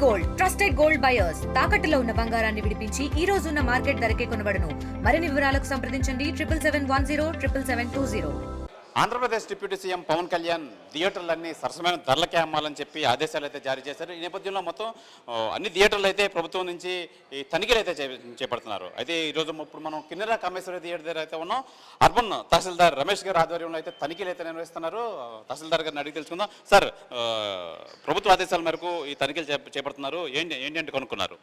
Gold trusted gold buyers తాకట్టులో ఉన్న బంగారాన్ని విడిపించి ఈ రోజు ఉన్న మార్కెట్ ధరకే కొనబడును. మరిన్ని వివరాలకు సంప్రదించండి 7710772020. ఆంధ్రప్రదేశ్ డిప్యూటీ సీఎం పవన్ కళ్యాణ్ థియేటర్లన్నీ సరసమైన ధరలకే అమ్మాలని చెప్పి ఆదేశాలు అయితే జారీ చేశారు. ఈ నేపథ్యంలో మొత్తం అన్ని థియేటర్లు అయితే ప్రభుత్వం నుంచి ఈ తనిఖీలు అయితే చేపడుతున్నారు. అయితే ఈరోజు ఇప్పుడు మనం కిన్నెర కామేశ్వర థియేటర్ దగ్గర అయితే ఉన్నాం. అర్బన్ తహసీల్దార్ రమేష్ గారి ఆధ్వర్యంలో అయితే తనిఖీలు అయితే నిర్వహిస్తున్నారు. తహసీల్దార్ గారిని అడిగి తెలుసుకుందాం. సార్, ప్రభుత్వ ఆదేశాల మేరకు ఈ తనిఖీలు చేపడుతున్నారు, ఏంటి కనుక్కున్నారు?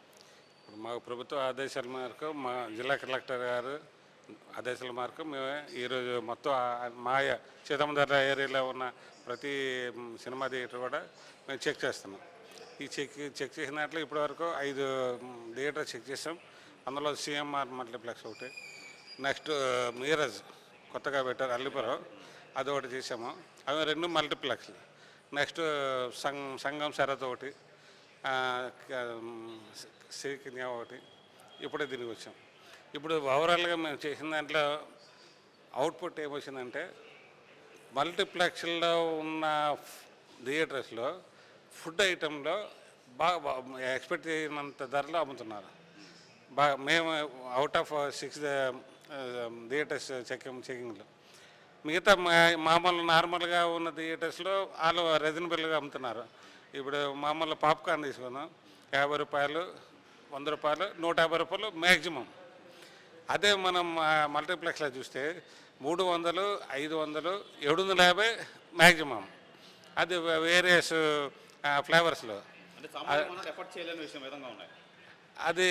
మా ప్రభుత్వ ఆదేశాల మేరకు మా జిల్లా కలెక్టర్ గారు ఆదేశాల మేరకు మేము ఈరోజు మొత్తం మా సీతమ్మధార ఏరియాలో ఉన్న ప్రతి సినిమా థియేటర్ కూడా మేము చెక్ చేస్తున్నాం. ఈ చెక్ చేసిన దాంట్లో ఇప్పటివరకు 5 థియేటర్ చెక్ చేసాం. అందులో సిఎంఆర్ మల్టీప్లెక్స్ ఒకటి, నెక్స్ట్ మీరజ్ కొత్తగా పెట్టారు అల్లిపురం, అది ఒకటి చేసాము. అవి 2 మల్టీప్లెక్స్లు. నెక్స్ట్ సంగం శరత్ ఒకటి, శ్రీకన్య ఒకటి, ఇప్పుడే దీనికి వచ్చాం. ఇప్పుడు ఓవరాల్గా మేము చేసిన దాంట్లో అవుట్పుట్ ఏమొచ్చిందంటే మల్టీప్లెక్స్లో ఉన్న థియేటర్స్లో ఫుడ్ ఐటెంలో బాగా ఎక్స్పెక్ట్ చేసినంత ధరలో అమ్ముతున్నారు. మేము అవుట్ ఆఫ్ 6 థియేటర్స్ చెకింగ్లో మిగతా మామూలు నార్మల్గా ఉన్న థియేటర్స్లో వాళ్ళు రీజనబుల్గా అమ్ముతున్నారు. ఇప్పుడు మామూలు పాప్కార్న్ తీసుకున్నాం, 50 రూపాయలు, 100 రూపాయలు, 150 రూపాయలు మ్యాక్సిమం. అదే మనం మల్టీప్లెక్స్లో చూస్తే 300, 500, 750 మ్యాక్సిమం. అది వేరియస్ ఫ్లేవర్స్లో. అది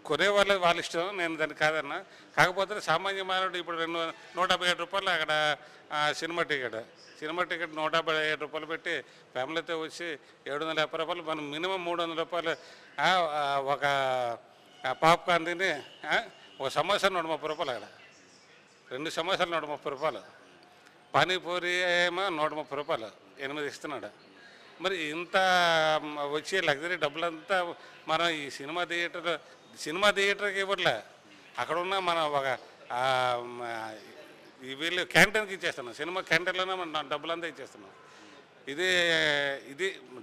కొనే వాళ్ళ ఇష్టం, నేను దాన్ని కాదన్నా. కాకపోతే సామాన్య మానవుడు ఇప్పుడు 157 రూపాయలు అక్కడ సినిమా టికెట్ 157 రూపాయలు పెట్టి ఫ్యామిలీతో వచ్చి 750 రూపాయలు, మనం మినిమం 300 రూపాయలు ఒక పాప్కార్న్ తిని ఒక సమోసా 130 రూపాయలు, అక్కడ 2 సమోసాలు 130 రూపాయలు, పానీపూరి ఏమో 130 రూపాయలు, 8 ఇస్తున్నాడు. మరి ఇంత వచ్చే లగ్జరీ డబ్బులంతా మనం ఈ సినిమా థియేటర్కి ఇవ్వట్లే, అక్కడ ఉన్న మనం ఒక వీళ్ళు క్యాంటీన్కి ఇచ్చేస్తున్నాం. సినిమా క్యాంటీన్లోనే మనం డబ్బులంతా ఇచ్చేస్తున్నాం. ఇది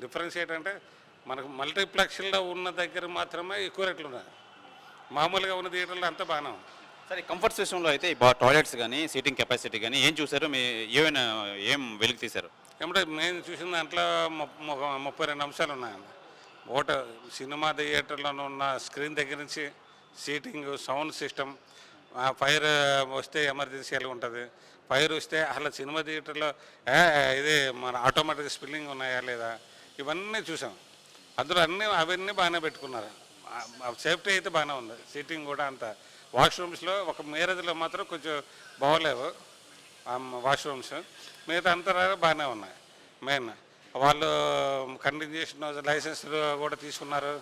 డిఫరెన్స్ ఏంటంటే మనకు మల్టీప్లెక్స్లో ఉన్న దగ్గర మాత్రమే ఎక్కువ రేట్లు ఉన్నాయి, మామూలుగా ఉన్న థియేటర్లో అంతా బాగానే ఉంది. సరే, కంఫర్ట్ సిస్టంలో అయితే టాయిలెట్స్ కానీ సీటింగ్ కెపాసిటీ కానీ ఏం చూసారు? ఏం వెలికి తీశారు? ఏమంటే నేను చూసిన దాంట్లో 32 అంశాలు ఉన్నాయండి. ఒకటి, సినిమా థియేటర్లో ఉన్న స్క్రీన్ దగ్గర నుంచి సీటింగ్, సౌండ్ సిస్టమ్, ఫైర్ వస్తే ఎమర్జెన్సీ ఎలా ఉంటుంది, ఫైర్ వస్తే అసలు సినిమా థియేటర్లో ఇది మన ఆటోమేటిక్ స్పిల్లింగ్ ఉన్నాయా లేదా, ఇవన్నీ చూసాం. అందులో అవన్నీ బాగానే పెట్టుకున్నారు. సేఫ్టీ అయితే బాగానే ఉంది, సీటింగ్ కూడా అంతా. వాష్రూమ్స్లో ఒక మేరేజ్లో మాత్రం కొంచెం బాగోలేవు వాష్రూమ్స్, మిగతా అంతా బాగానే ఉన్నాయి. మెయిన్ వాళ్ళు కంటిన్యూ చేసిన లైసెన్స్ కూడా తీసుకున్నారు.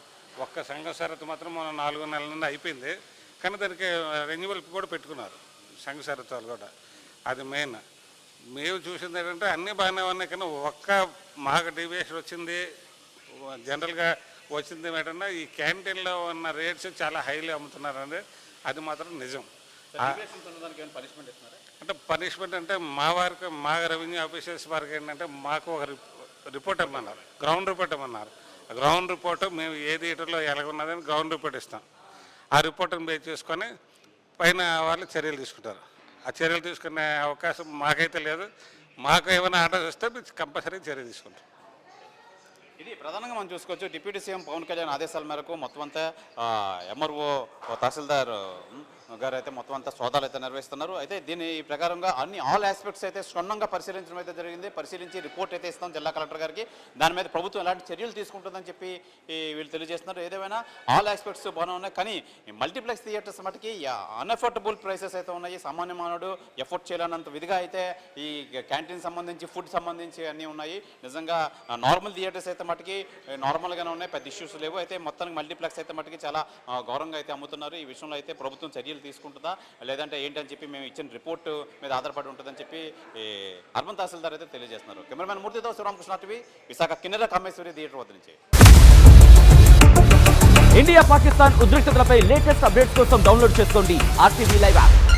ఒక్క సంఘం షరతు మాత్రం మనం 4 నెలల నుండి అయిపోయింది, కానీ దానికి రెన్యువల్ కూడా పెట్టుకున్నారు సంఘ షరతు వాళ్ళు కూడా. అది మెయిన్. మేము చూసింది ఏంటంటే అన్నీ బాగానే ఉన్నాయి, కానీ ఒక్క మాకు డీవియేషన్ వచ్చింది, జనరల్గా వచ్చింది ఏంటంటే ఈ క్యాంటీన్లో ఉన్న రేట్స్ చాలా హైలీ అమ్ముతున్నారండి. అది మాత్రం నిజం. అంటే పనిష్మెంట్ అంటే మా రెవెన్యూ ఆఫీసర్స్ వారికి ఏంటంటే మాకు ఒక రిపోర్ట్ ఇమ్మన్నారు, గ్రౌండ్ రిపోర్ట్ ఇమ్మన్నారు. గ్రౌండ్ రిపోర్ట్ మేము ఏ థియేటర్లో ఎలాగున్నదని గ్రౌండ్ రిపోర్ట్ ఇస్తాం. ఆ రిపోర్ట్ని బేస్ చేసుకొని పైన వాళ్ళు చర్యలు తీసుకుంటారు. ఆ చర్యలు తీసుకునే అవకాశం మాకైతే లేదు. మాకు ఏమైనా ఆర్డర్స్ వస్తే కంపల్సరీ చర్య తీసుకుంటాం. ఇది ప్రధానంగా మనం చూసుకోవచ్చు. డిప్యూటీ సీఎం పవన్ కళ్యాణ్ ఆదేశాల మేరకు మొత్తం అంతా ఎంఆర్ఓ తహసీల్దార్ గారు అయితే మొత్తం అంతా సోదాలు అయితే నిర్వహిస్తున్నారు. అయితే దీని ప్రకారంగా ఆల్ ఆస్పెక్ట్స్ అయితే క్షుణ్ణంగా పరిశీలించడం అయితే జరిగింది. పరిశీలించి రిపోర్ట్ అయితే ఇస్తాం జిల్లా కలెక్టర్ గారికి. దాని మీద ప్రభుత్వం ఎలాంటి చర్యలు తీసుకుంటుందని చెప్పి వీళ్ళు తెలియజేస్తున్నారు. ఏదేమైనా ఆల్ ఆస్పెక్ట్స్ బాగానే ఉన్నాయి, కానీ మల్టీప్లెక్స్ థియేటర్స్ మటుకి అన్ఎఫోర్డబుల్ ప్రైసెస్ అయితే ఉన్నాయి. సామాన్య మానవుడు ఎఫోర్డ్ చేయలేనంత విధిగా అయితే ఈ క్యాంటీన్ సంబంధించి, ఫుడ్ సంబంధించి అన్నీ ఉన్నాయి. నిజంగా నార్మల్ థియేటర్స్ అయితే మటుకి నార్మల్గానే ఉన్నాయి, పెద్ద ఇష్యూస్ లేవు. అయితే మొత్తానికి మల్టీప్లెక్స్ అయితే మటుకి చాలా గౌరవంగా అయితే అమ్ముతున్నారు. ఈ విషయంలో అయితే ప్రభుత్వం చర్యలు తీసుకుంటుందా లేదంటే ఏంటని చెప్పి మేము ఇచ్చిన రిపోర్టు మీద ఆధారపడి ఉంటుందని చెప్పి అర్బన్ తహసీల్దార్ అయితే తెలియజేస్తున్నారు. కెమెరామెన్ మూర్తితో శివరామకృష్ణ టీవీ, విశాఖ కిన్నెర కామేశ్వరి థియేటర్ వద్ద నుంచి. ఇండియా పాకిస్తాన్ ఉద్రిక్తతలపై లేటెస్ట్ అప్డేట్స్ కోసం డౌన్లోడ్ చేసుకోండి RTV లైవ్ యాప్.